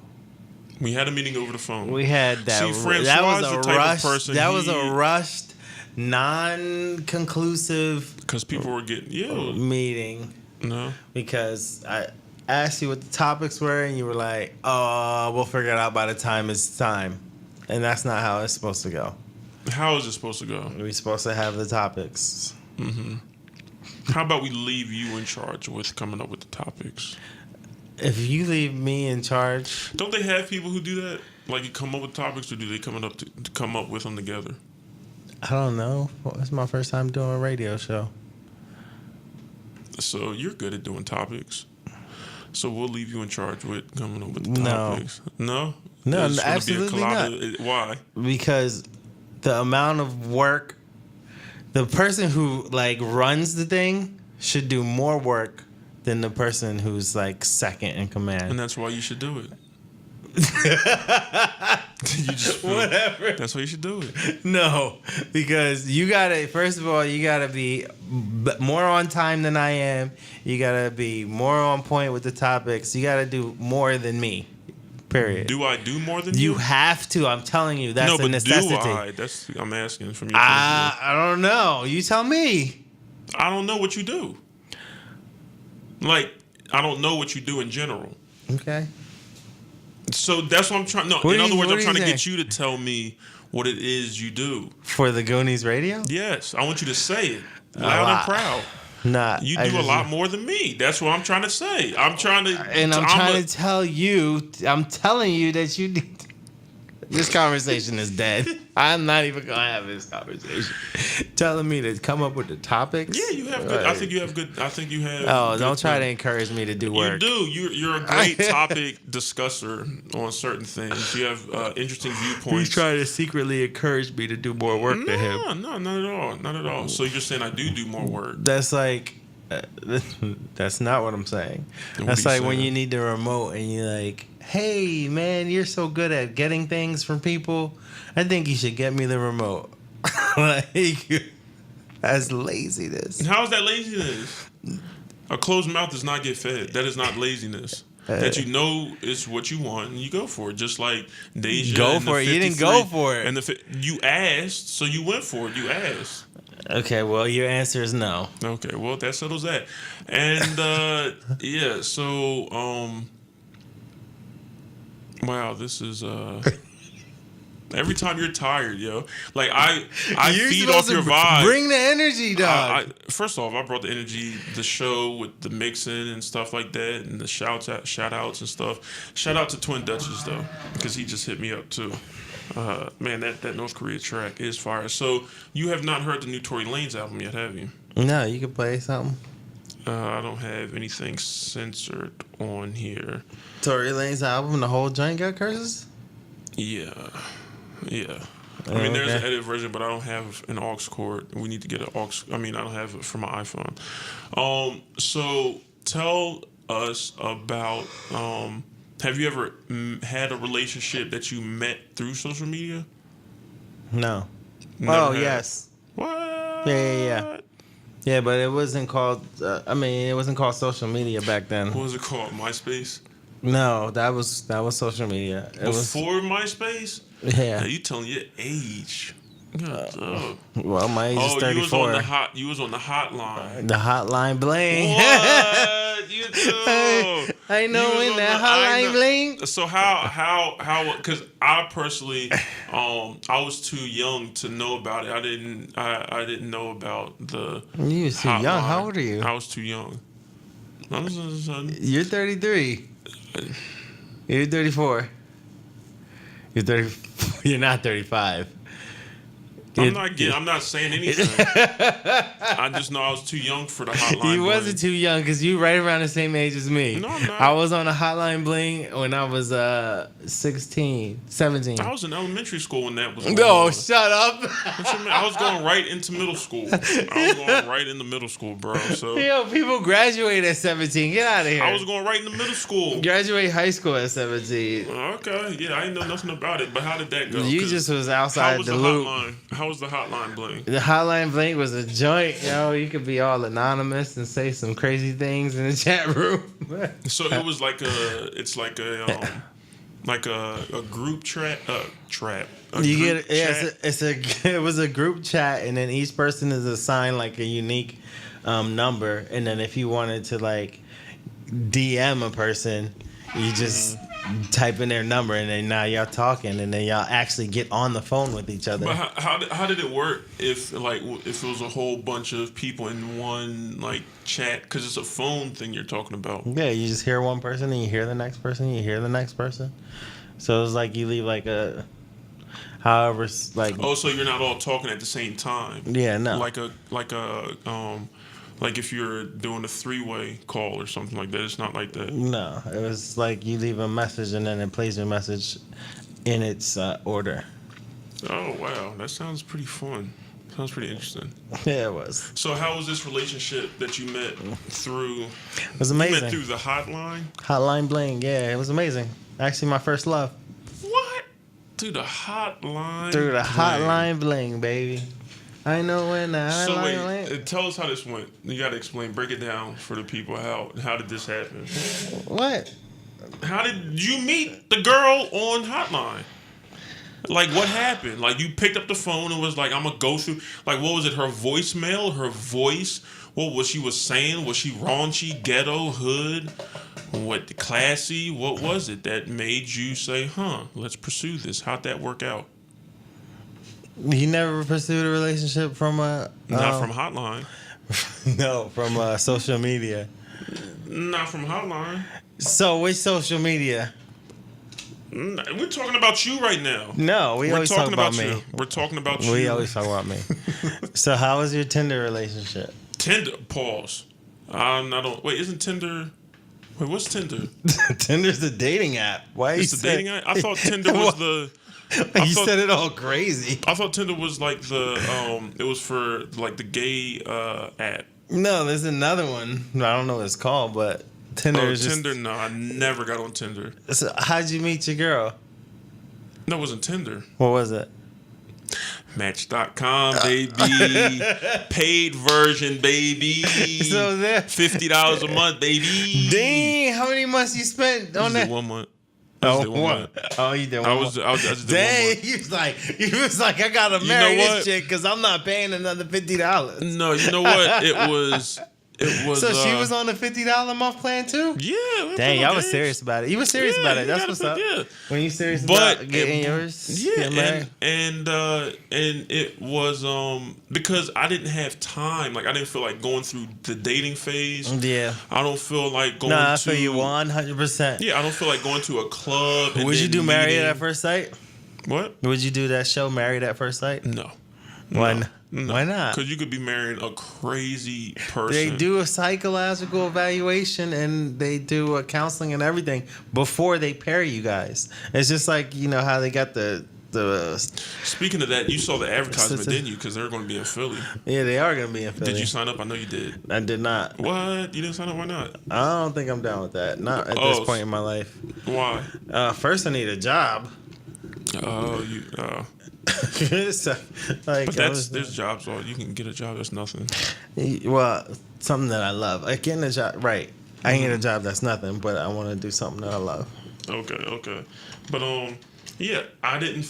We had a meeting over the phone. we had that. See, Francois that was is a the type rush. of person. That was a rushed, non-conclusive Because people were getting meeting no. because I asked you what the topics were and you were like, "Oh, we'll figure it out by the time it's time," and that's not how it's supposed to go. How is it supposed to go? We're supposed to have the topics. How about we leave you in charge with coming up with the topics? If you leave me in charge, Don't they have people who do that? Like you come up with topics, or do they to come up with them together? I don't know. Well, it's my first time doing a radio show. So you're good at doing topics. So we'll leave you in charge with coming up with the No. topics. No, No, It's gonna absolutely be a not. collab- Why? Because the amount of work, the person who like runs the thing should do more work than the person who's like second in command. And that's why you should do it. You just feel- Whatever. That's why you should do it. No, because you gotta. First of all, you gotta be more on time than I am. You gotta be more on point with the topics. You gotta do more than me. Period. Do I do more than You have to. I'm telling you, that's no, a but necessity. do I? I'm asking from your point of I don't know. You tell me. view. I don't know what you do. Like, I don't know what you do in general. Okay. So that's what I'm trying. No, What in are other you- words, what I'm are trying to you get you to tell me what it is you do. For the Goonies Radio? Yes, I want you to say it loud and proud. Nah. You I do a just- lot more than me. That's what I'm trying to say. I'm trying to, And I'm trying to tell you, I'm telling you that you need. This conversation is dead. I'm not even gonna have this conversation. Telling me to come up with the topics. Yeah, you have good. I think you have good. I think you have. Oh, good don't try to things. encourage me to do You work. do. You're a great topic discusser on certain things. You have interesting He's viewpoints. trying to secretly encourage me to do more work than him. No, not at all. Not at all. So you're saying I do more work. That's like, that's not what I'm saying. Then what That's are you like when saying? you need the remote and you're like, hey, man, you're so good at getting things from people. I think you should get me the remote. Like, that's laziness. How is that laziness? A closed mouth does not get fed. That is not laziness. That you know is what you want and you go for it. Just like Deja. Go and the for it. You didn't 53 go for it. And you asked, so you went for it. You asked. Okay, well, your answer is no. Okay, well that settles that. And yeah, so wow, this is every time you're tired, yo. Like I You're feed supposed off your to vibe. Bring the energy, dog. First off, I brought the energy, the show with the mixing and stuff like that, and the shout outs and stuff. Shout out to Twin Dutchess though, because he just hit me up too. Man, that North Korea track is fire. So you have not heard the new Tory Lanez album yet, have you? No, you can play something. I don't have anything censored on here. Tory Lanez album, the whole joint got curses? Yeah. I Oh, mean, there's an okay. edit version, but I don't have an aux cord. We need to get an aux. I mean, I don't have it for my iPhone. So tell us about. Have you ever had a relationship that you met through social media? No. Never had. yes. What? Yeah. Yeah, but it wasn't called. It wasn't called social media back then. What was it called? MySpace? No, that was social media. It was. Before MySpace? Yeah. Now you telling your age. God, dog. Well, my age is 34. You was on the you was on the hotline. The hotline bling. What? You do. I know when that hotline bling. So how? Because I personally, I was too young to know about it. I didn't know about the. You was too young. How old are you? I was too young. You're 33. You're 34. You're 30. You're not 35. I'm not saying anything. I just know I was too young for the hotline. You wasn't too young because you right around the same age as me. No, I'm not. I was on a hotline bling when I was 16, 17. I was in elementary school when that was going No, on. shut up. What you mean? I was going right into middle school. I was going right into middle school, bro. So Yo, people graduate at 17. Get out of here. I was going right into middle school. Graduate high school at 17. Okay, yeah, I didn't know nothing about it. But how did that go? You just was outside the loop. How was the hotline bling? The hotline bling was a joint, yo. You could be all anonymous and say some crazy things in the chat room. So it was like a group trap. It was a group chat, and then each person is assigned like a unique number, and then if you wanted to like DM a person, you just type in their number, and then now y'all talking, and then y'all actually get on the phone with each other. But how did it work if it was a whole bunch of people in one like chat? Because it's a phone thing you're talking about. Yeah, you just hear one person, and you hear the next person, and you hear the next person. So it's like you leave like a, however, like. Oh, so you're not all talking at the same time? Yeah, no. Like if you're doing a three-way call or something like that, it's not like that. No, it was like you leave a message and then it plays your message in its order. Oh wow, that sounds pretty fun. Sounds pretty interesting. Yeah, it was. So how was this relationship that you met through? It was amazing. You met through the hotline? Hotline bling, yeah, it was amazing. Actually, my first love. What? Through the hotline? Through the hotline bling, baby. I know when the hotline bling. Tell us how this went. You got to explain, break it down for the people. How did this happen? What? How did you meet the girl on hotline? Like, what happened? Like, you picked up the phone and was like, I'm going to go through. Like, what was it? Her voicemail? Her voice? What was she was saying? Was she raunchy, ghetto, hood? What, classy? What was it that made you say, let's pursue this? How'd that work out? You never pursued a relationship from a... Not from hotline. No, from social media. Not from hotline. So, which social media? We're talking about you right now. No, we're always talking about me. You. We're talking about you. We always talk about me. So, how was your Tinder relationship? Tinder, pause. I don't. Wait, isn't Tinder? Wait, what's Tinder? Tinder's the dating app. Why? It's the dating app. I thought Tinder was the. You said it all crazy. I thought Tinder was like the. It was for like the gay app. No, there's another one. I don't know what it's called, but Tinder is just... Tinder? No, I never got on Tinder. So how'd you meet your girl? No, it wasn't Tinder. What was it? Match.com, baby. Paid version, baby. So there, $50 a month, baby. Dang, how many months you spent on that? 1 month. Oh, you did one month. I just did Dang, 1 month. he was like, I gotta marry this chick because I'm not paying another $50. No, you know what? It was. So she was on the $50 a month plan too? Yeah. Dang, y'all was serious about it. You were serious about it. That's what's up. Yeah. When you serious about getting yours? Yeah, and it was because I didn't have time. Like I didn't feel like going through the dating phase. Yeah. I don't feel like going. I feel you 100%. Yeah, I don't feel like going to a club. Would you do Married at First Sight? What? Would you do that show Married at First Sight? No. Why not? No. Why not? Because you could be marrying a crazy person. They do a psychological evaluation and they do a counseling and everything before they pair you guys. It's just like, you know, how they got the Speaking of that, you saw the advertisement, didn't you? Because they're going to be in Philly. Yeah, they are going to be in Philly. Did you sign up? I know you did. I did not. What? You didn't sign up? Why not? I don't think I'm down with that. Not at this point in my life. Why? First, I need a job. Oh, So, like, But there's jobs. Or you can get a job that's nothing. well, something that I love. Like getting a job, right? I ain't get a job that's nothing, but I want to do something that I love. Okay. But yeah, I didn't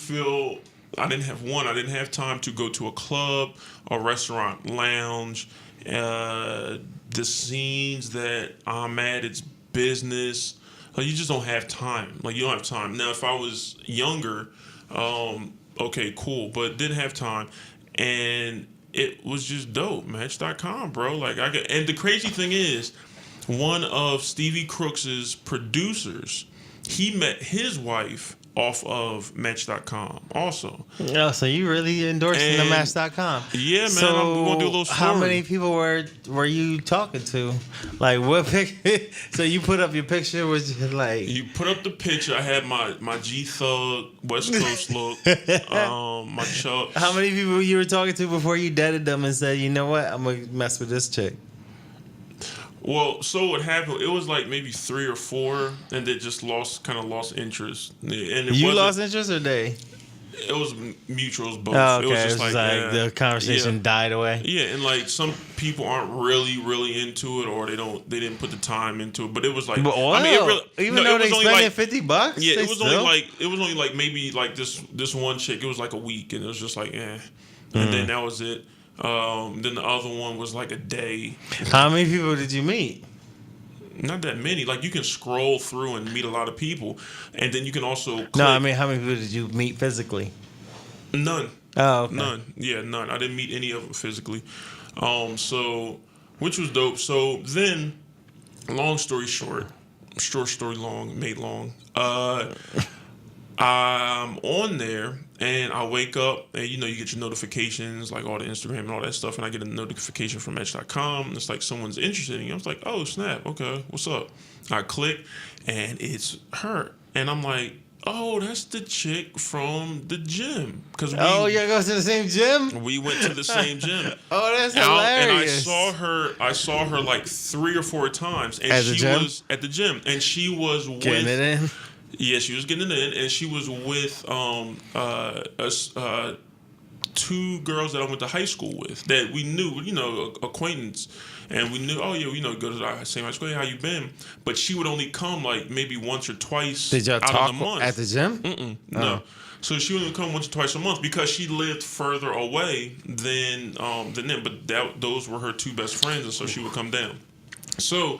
have time to go to a club, a restaurant, lounge. The scenes that I'm at, it's business. Like, you just don't have time. Like, you don't have time. Now, if I was younger, okay, cool, but didn't have time. And it was just dope. Match.com, bro. Like, and the crazy thing is, one of Stevie Crooks's producers, he met his wife off of Match.com also. Oh, so you really endorsing the Match.com? Yeah, man. So I'm going to do a little story. how many people were you talking to? Like, what pic? So you put up your picture with like... You put up the picture. I had my G-Thug West Coast look, my chucks. How many people you were talking to before you deaded them and said, you know what, I'm going to mess with this chick? Well, so what happened? It was like maybe 3 or 4, and they just lost interest. And You lost interest or they? It was mutuals both. Oh, okay. It was just like the conversation died away. Yeah, and like some people aren't really into it, or they didn't put the time into it. But it was like, But oil, I mean, it really, even though they spending $50, yeah, it was still? only like maybe like this one chick. It was like a week, and it was just like, and then that was it. Then the other one was like a day. How many people did you meet? Not that many. Like, you can scroll through and meet a lot of people, and then you can also click. No, I mean, how many people did you meet physically? None. Oh, okay. None. Yeah, none. I didn't meet any of them physically. So, which was dope. So then, long story short story long, made long. I'm on there, and I wake up, and you get your notifications, like all the Instagram and all that stuff, and I get a notification from Match.com, and it's like someone's interested in you. I was like, oh, snap, okay, what's up? I click, and it's her. And I'm like, oh, that's the chick from the gym. You go to the same gym? We went to the same gym. Oh, that's hilarious. And I saw her like 3 or 4 times, and she was at the gym, and she was getting it in. Yeah, she was getting it in, and she was with 2 girls that I went to high school with that we knew, acquaintance, and we knew, go to the same high school. Hey, how you been? But she would only come like maybe once or twice. Did y'all out talk of the month. at the gym? No. So she would only come once or twice a month because she lived further away than them. But those were her 2 best friends, and so she would come down. So.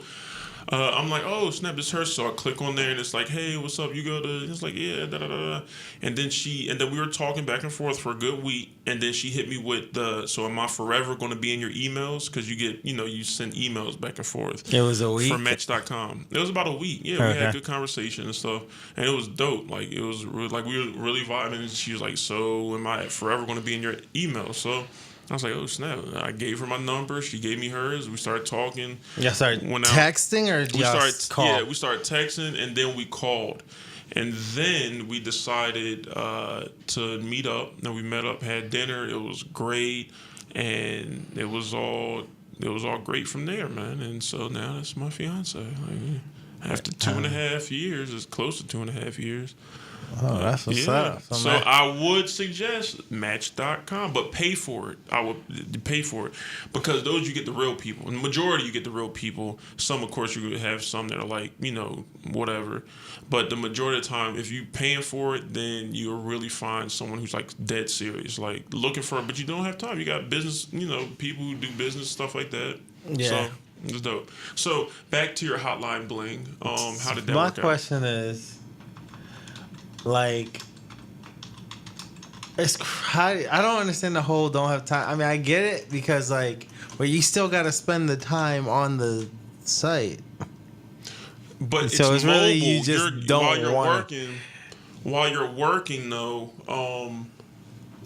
I'm like, oh, snap, this her. So I click on there, and it's like, hey, what's up? You go to, it's like, yeah, da da da. And then we were talking back and forth for a good week, and then she hit me with so am I forever going to be in your emails? Because you get, you send emails back and forth. It was a week? From Match.com. It was about a week. Yeah, we had good conversation and stuff, and it was dope. Like, it was really, like, we were really vibing, and she was like, so am I forever going to be in your emails? So I was like, oh, snap. I gave her my number. She gave me hers. We started talking. Y'all started texting or y'all call? Yeah, we started texting, and then we called. And then we decided to meet up. And we met up, had dinner. It was great. And it was all great from there, man. And so now that's my fiance. Like, after 2.5 years, it's close to 2.5 years. Oh, that's what's up. So I would suggest Match.com, but pay for it. I would pay for it because those you get the real people. In the majority, you get the real people. Some, of course, you would have some that are like, whatever. But the majority of the time, if you're paying for it, then you'll really find someone who's like dead serious, like looking for it. But you don't have time. You got business, people who do business, stuff like that. Yeah. So it's dope. So back to your hotline bling. How did that work out? My question is, like, I don't understand the whole don't have time. I mean, I get it because, like, you still got to spend the time on the site. But so it's really mobile. you just don't want it. While you're working, though,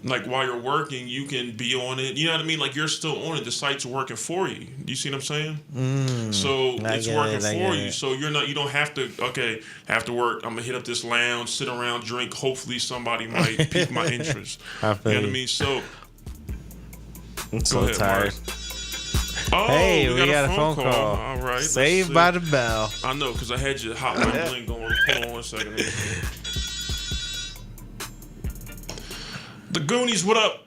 like while you're working, you can be on it. You know what I mean? Like you're still on it. The site's working for you. Do you see what I'm saying? So it's working for you. So you don't have to. Okay, after work, I'm gonna hit up this lounge, sit around, drink. Hopefully, somebody might pique my interest. You know what I mean? So I'm so tired. Oh, hey, we got a phone call. All right. Saved by the bell. I know, because I had your hotline bling going. Hold on 1 second. The Goonies, what up?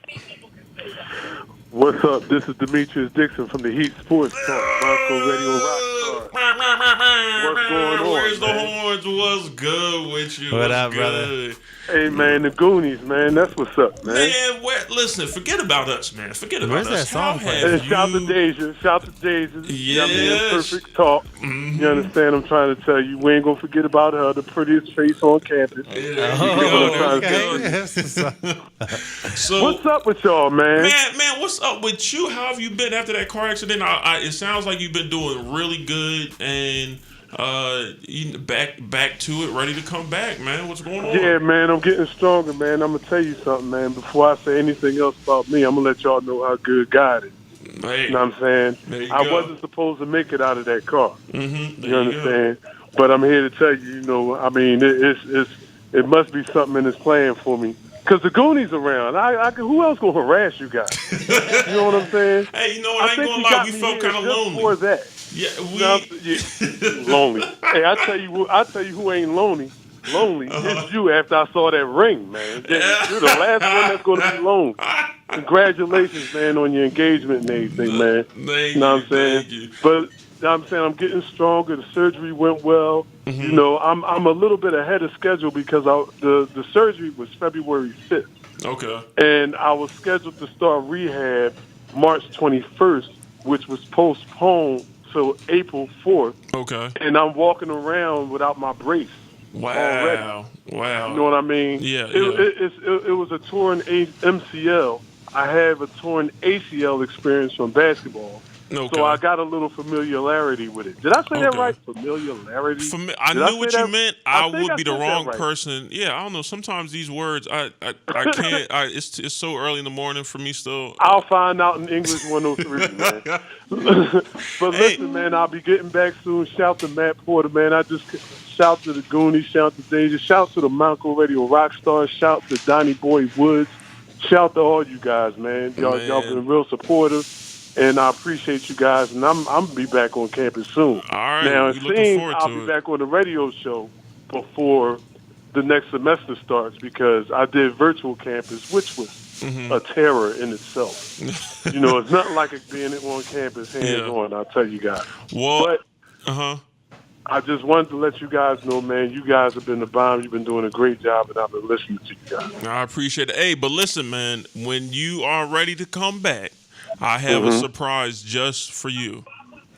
What's up? This is Demetrius Dixon from the Heat Sports Talk, Bronco Radio Rockstar. What's going on, Where's the man? horns? What's good with you? What What's up, good? Hey, man, the Goonies, man. That's what's up, man. Man, listen, forget about us, man. Forget about Where's us. that song How from? have And shout to you... Deja. Shout to Deja. Yes. I mean, perfect talk. You understand? I'm trying to tell you, we ain't gonna forget about her, the prettiest face on campus. There you go. Oh, There you go. So, What's up with y'all, man? Man, what's up with you? How have you been after that car accident? It sounds like you've been doing really good and back to it, ready to come back, man. What's going on? Yeah, man, I'm getting stronger, man. I'm gonna tell you something, man. Before I say anything else about me, I'm gonna let y'all know how good God is. Hey, You know what I'm saying? there you I go. wasn't supposed to make it out of that car. Mm-hmm. You understand? But I'm here to tell you, you know, I mean, it must be something in this plan for me. Because the Goonies around. Who else going to harass you guys? You know what I'm saying? Hey, you know what? I ain't think gonna you lie, got we me felt here kind of just lonely. for that. Yeah, Lonely. Hey, I tell you who ain't lonely. It's you after I saw that ring, man. You're the last one that's going to be lonely. Congratulations, man, on your engagement and everything, man. Thank You know what I'm saying? Thank you. But you know what I'm saying, I'm getting stronger. The surgery went well. Mm-hmm. You know, I'm a little bit ahead of schedule because the surgery was February 5th. Okay. And I was scheduled to start rehab March 21st, which was postponed till April 4th. Okay. And I'm walking around without my brace already. Wow. You know what I mean? Yeah. It was a torn MCL. I have a torn ACL experience from basketball. Okay. So I got a little familiarity with it. Did I say that Okay. right? Familiarity? I Did knew say what you that? meant. I I think would I be the said that wrong right. person. Yeah, I don't know. Sometimes these words, I can't. It's so early in the morning for me still. I'll find out in English 103, man. But listen, man, I'll be getting back soon. Shout to Matt Porter, man. I just shout to the Goonies, shout to Deja, shout to the Monco Radio Rockstar, shout to Donnie Boy Woods, shout to all you guys, man. Y'all been real supportive, and I appreciate you guys. And I'm gonna be back on campus soon. All right, Now we it looking seems forward I'll to be it. back on the radio show before the next semester starts because I did virtual campus, which was a terror in itself. You know, it's nothing like it being on campus hands-on, I'll tell you guys. Well, But I just wanted to let you guys know, man, you guys have been the bomb. You've been doing a great job, and I've been listening to you guys. I appreciate it. Hey, but listen, man, when you are ready to come back, I have a surprise just for you.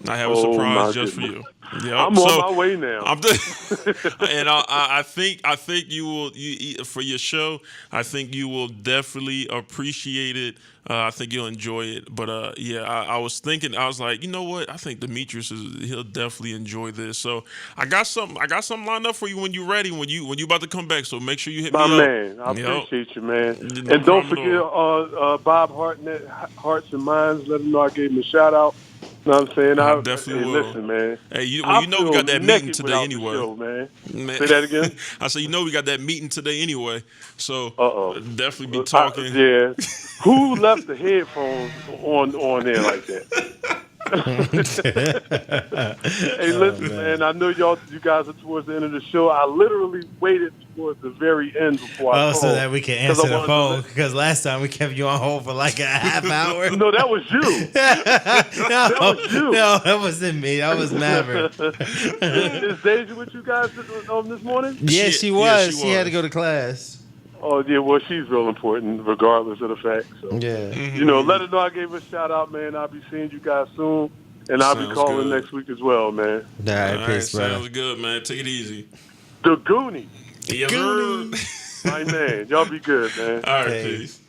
I have a surprise just for you. Yep. I'm on my way now. And I think you will for your show. I think you will definitely appreciate it. I think you'll enjoy it. But I was thinking. I was like, you know what? I think Demetrius he'll definitely enjoy this. So I got something lined up for you when you're ready. When you about to come back. So make sure you hit me up. My man, I appreciate you, man. No and don't problem forget Bob Hartnett, Hearts and Minds. Let him know I gave him a shout out. You know what I'm saying? I definitely will. Listen, man. Hey, you know we got that meeting today anyway. Show, man. Say that again? I said, you know we got that meeting today anyway. So definitely be talking. Yeah. Who left the headphones on there like that? Hey, listen, man. I know you guys are towards the end of the show. I literally waited towards the very end before I called. So that we can answer the phone. Because last time we kept you on hold for like a half hour. No, that was you. That was you. No, that wasn't me. That was Maverick. Is Deja with you guys this morning? Yeah, she was. She had to go to class. Oh, yeah, well, she's real important, regardless of the fact. So, yeah. You know, let her know I gave her a shout-out, man. I'll be seeing you guys soon, and I'll be calling next week as well, man. All right, peace, brother. Sounds good, man. Take it easy. The Goonies. Yes, sir. My man. Y'all be good, man. All right, peace.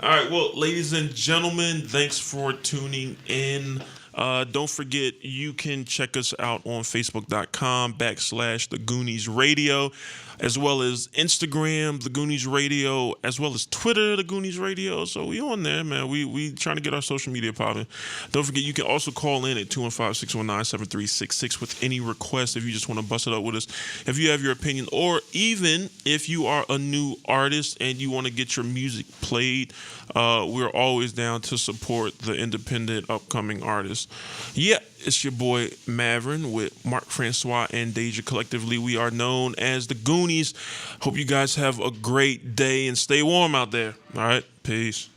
All right, well, ladies and gentlemen, thanks for tuning in. Don't forget, you can check us out on Facebook.com/The Goonies Radio, as well as Instagram, The Goonies Radio, as well as Twitter, The Goonies Radio. So we on there, man. We trying to get our social media popping. Don't forget, you can also call in at 215-619-7366 with any request if you just want to bust it up with us. If you have your opinion, or even if you are a new artist and you want to get your music played, we're always down to support the independent upcoming artists. Yeah, it's your boy Maverick with Mark Francois and Deja. Collectively, we are known as the Goonies. Hope you guys have a great day and stay warm out there. All right, peace.